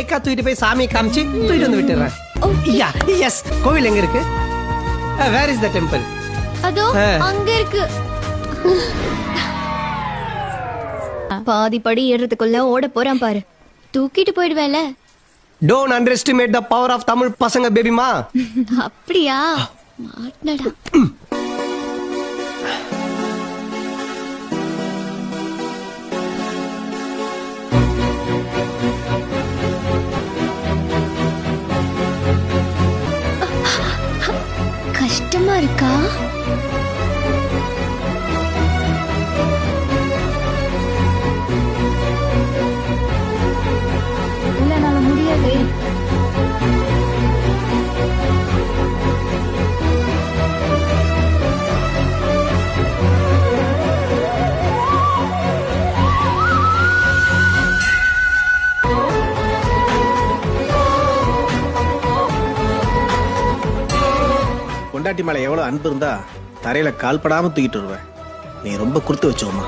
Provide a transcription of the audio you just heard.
ஏக்கா தூக்கிட்டு போய் சாமி காமிச்சு தூக்கிட்டு வந்து விட்டுறேன். Yeah yes. கோவில் எங்க இருக்கு? Where is the temple? அதோ அங்க இருக்கு. பாதி படி ஏறதுக்குள்ள ஓட போறான் பாரு. தூக்கிட்டு போயிடுவேல. Don't underestimate the power of Tamil பசங்க பேபிமா. அப்படியா? மாட்னடா. கஷ்டமா இருக்கா? இல்ல என்னால முடியாது. பொண்டாட்டி மேல எவ்வளவு அன்பு இருந்தா தரையில கால் படாம தூக்கிட்டு வருவேன். நீ ரொம்ப குடுத்து வச்சோமா.